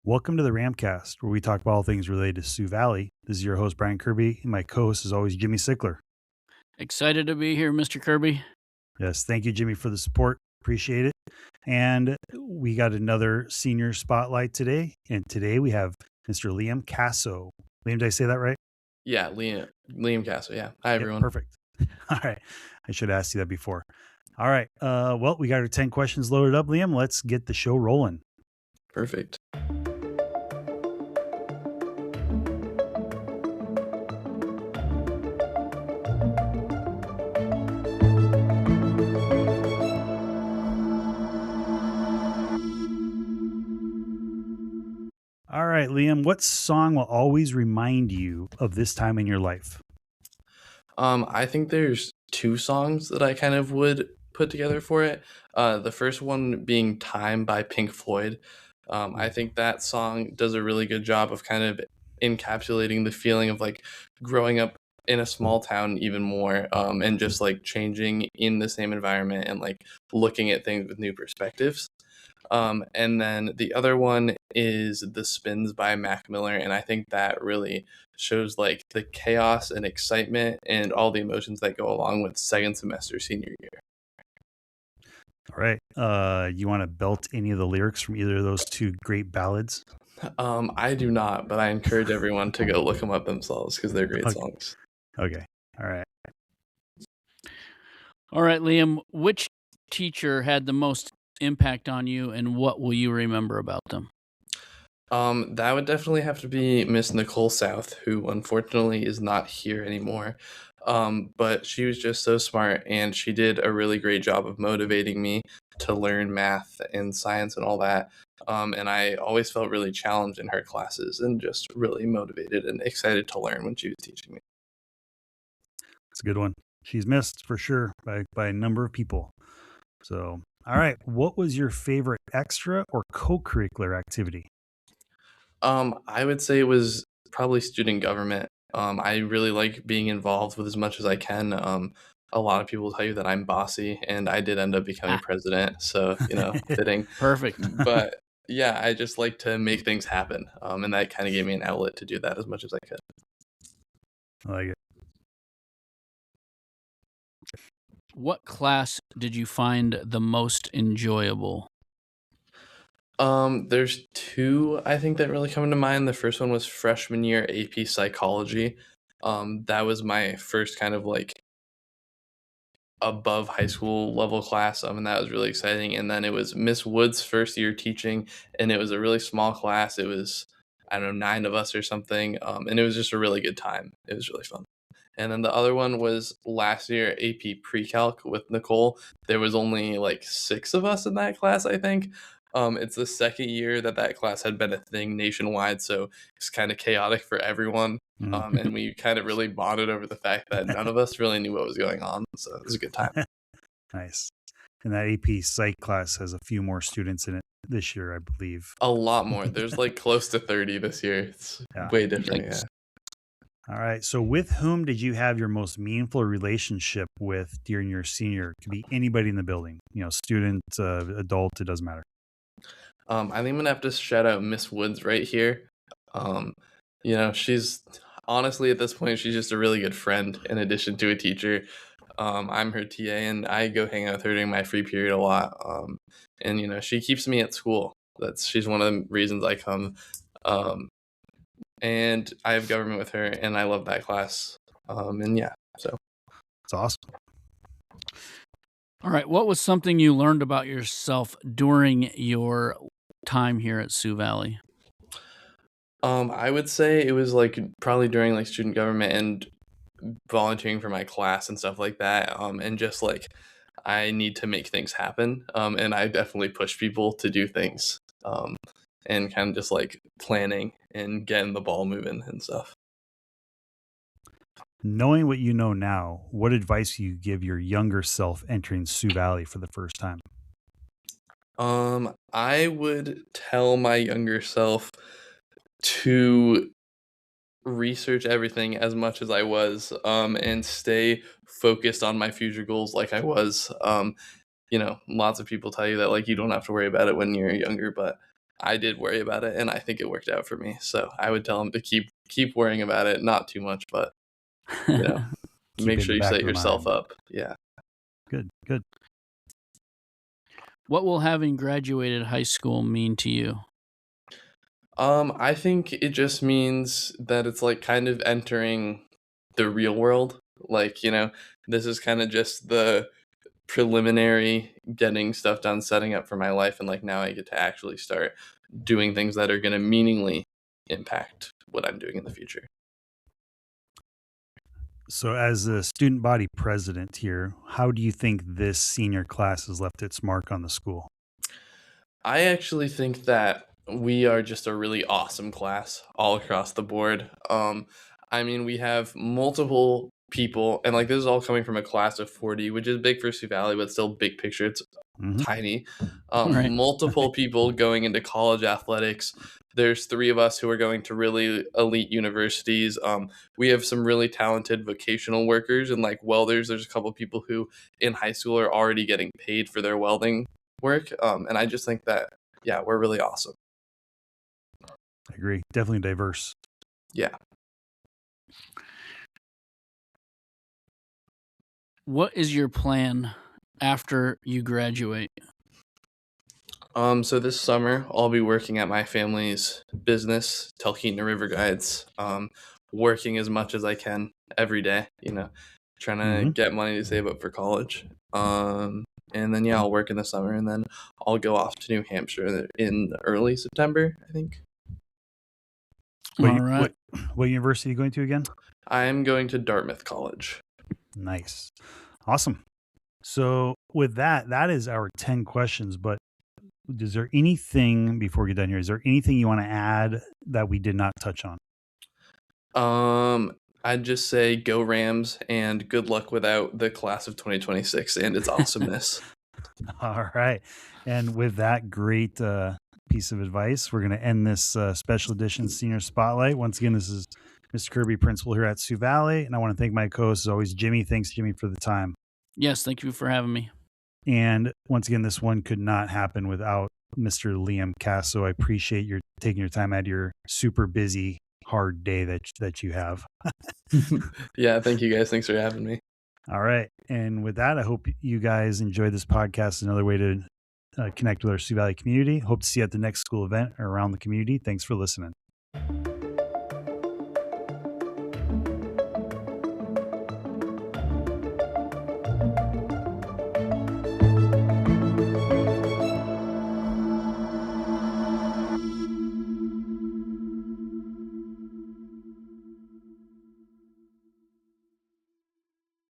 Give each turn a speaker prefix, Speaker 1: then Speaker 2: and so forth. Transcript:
Speaker 1: Welcome to the RAMcast, where we talk about all things related to Sioux Valley. This is your host, Brian Kirby, and my co host is always Jimmy Sickler.
Speaker 2: Excited to be here, Mr. Kirby.
Speaker 1: Yes, thank you, Jimmy, for the support. Appreciate it. And we got another senior spotlight today. And today we have Mr. Liam Kaso. Liam, did I say that right?
Speaker 3: Yeah, Liam Kaso. Yeah. Hi,
Speaker 1: Yep,
Speaker 3: everyone.
Speaker 1: perfect. All right. I should have asked you that before. All right. Well, we got our 10 questions loaded up, Liam. Let's get the show rolling.
Speaker 3: Perfect.
Speaker 1: All right, Liam, what song will always remind you of this time in your life?
Speaker 3: I think there's two songs that I kind of would put together for it. The first one being "Time" by Pink Floyd. I think that song does a really good job of kind of encapsulating the feeling of like growing up in a small town even more, and just like changing in the same environment and like looking at things with new perspectives. And then the other one is The Spins by Mac Miller. And I think that really shows like the chaos and excitement and all the emotions that go along with second semester senior year.
Speaker 1: All right. You want to belt any of the lyrics from either of those two great ballads?
Speaker 3: I do not, but I encourage everyone to go look them up themselves because they're great
Speaker 1: Okay.
Speaker 3: songs.
Speaker 1: Okay. All right.
Speaker 2: All right, Liam, which teacher had the most impact on you and what will you remember about them?
Speaker 3: That would definitely have to be Miss Nicole South, who unfortunately is not here anymore. But she was just so smart and she did a really great job of motivating me to learn math and science and all that. And I always felt really challenged in her classes and just really motivated and excited to learn when she was teaching me.
Speaker 1: It's a good one. She's missed for sure by a number of people. So, all right. What was your favorite extra or co curricular activity?
Speaker 3: I would say it was probably student government. I really like being involved with as much as I can. A lot of people tell you that I'm bossy, and I did end up becoming president, so fitting.
Speaker 2: Perfect.
Speaker 3: But yeah, I just like to make things happen, and that kind of gave me an outlet to do that as much as I could.
Speaker 1: I like it.
Speaker 2: What class did you find the most enjoyable?
Speaker 3: There's two I think that really come to mind. The first one was freshman year AP Psychology. That was my first kind of like above high school level class, and that was really exciting. And then it was Miss Wood's first year teaching, and it was a really small class. It was, I don't know, 9 of us or something, and it was just a really good time. It was really fun. And then the other one was last year AP Pre-Calc with Nicole. There was only like 6 of us in that class, I think. It's the second year that class had been a thing nationwide, so it's kind of chaotic for everyone. And we kind of really bonded over the fact that none of us really knew what was going on. So it was a good time.
Speaker 1: Nice. And that AP Psych class has a few more students in it this year, I believe.
Speaker 3: A lot more. There's like close to 30 this year. It's way different.
Speaker 2: Yikes.
Speaker 1: All right. So, with whom did you have your most meaningful relationship with during your senior? It could be anybody in the building, student, adult, it doesn't matter.
Speaker 3: I think I'm gonna have to shout out Miss Woods right here. Um, she's honestly at this point she's just a really good friend in addition to a teacher. I'm her TA and I go hang out with her during my free period a lot. And she keeps me at school. She's one of the reasons I come. And I have government with her and I love that class. And yeah, so
Speaker 1: It's awesome.
Speaker 2: All right, what was something you learned about yourself during your time here at Sioux Valley?
Speaker 3: I would say it was like probably during like student government and volunteering for my class and stuff like that. And just like I need to make things happen. And I definitely push people to do things. And kind of just like planning and getting the ball moving and stuff.
Speaker 1: Knowing what you know now, what advice do you give your younger self entering Sioux Valley for the first time?
Speaker 3: I would tell my younger self to research everything as much as I was, and stay focused on my future goals like I was. Lots of people tell you that like you don't have to worry about it when you're younger, but I did worry about it, and I think it worked out for me. So I would tell them to keep worrying about it, not too much, but you know,
Speaker 1: Keep
Speaker 3: make
Speaker 1: it in
Speaker 3: sure
Speaker 1: the
Speaker 3: you
Speaker 1: back
Speaker 3: set
Speaker 1: of the
Speaker 3: yourself
Speaker 1: mind.
Speaker 3: up. Yeah.
Speaker 1: Good, good.
Speaker 2: What will having graduated high school mean to you?
Speaker 3: I think it just means that it's like kind of entering the real world. Like, this is kind of just the preliminary getting stuff done, setting up for my life, and like now I get to actually start doing things that are going to meaningfully impact what I'm doing in the future.
Speaker 1: So, as a student body president here, how do you think this senior class has left its mark on the school?
Speaker 3: I actually think that we are just a really awesome class all across the board. I mean, we have multiple people, and like this is all coming from a class of 40, which is big for Sioux Valley, but still big picture. It's
Speaker 1: Hmm.
Speaker 3: tiny.
Speaker 2: Right.
Speaker 3: Multiple people going into college athletics. There's three of us who are going to really elite universities. We have some really talented vocational workers and like welders. There's a couple people who in high school are already getting paid for their welding work. And I just think that, yeah, we're really awesome.
Speaker 1: I agree. Definitely diverse.
Speaker 3: Yeah.
Speaker 2: What is your plan after you graduate?
Speaker 3: So this summer I'll be working at my family's business, Talkeetna River Guides. Working as much as I can every day, trying to
Speaker 1: Hmm.
Speaker 3: get money to save up for college. And then yeah, I'll work in the summer, and then I'll go off to New Hampshire in early September, I think.
Speaker 2: All right.
Speaker 1: What university are you going to again?
Speaker 3: I'm going to Dartmouth College.
Speaker 1: Nice. Awesome. So, with that is our 10 questions. But is there anything, before we get done here, is there anything you want to add that we did not touch on?
Speaker 3: I'd just say go Rams and good luck without the class of 2026 and its awesomeness.
Speaker 1: All right. And with that great piece of advice, we're going to end this special edition senior spotlight. Once again, this is Mr. Kirby, principal here at Sioux Valley. And I want to thank my co-host, as always, Jimmy. Thanks, Jimmy, for the time.
Speaker 2: Yes, thank you for having me.
Speaker 1: And once again, this one could not happen without Mr. Liam Kaso. I appreciate your taking your time out of your super busy, hard day that you have.
Speaker 3: Yeah, thank you guys. Thanks for having me.
Speaker 1: All right. And with that, I hope you guys enjoyed this podcast. Another way to connect with our Sioux Valley community. Hope to see you at the next school event or around the community. Thanks for listening.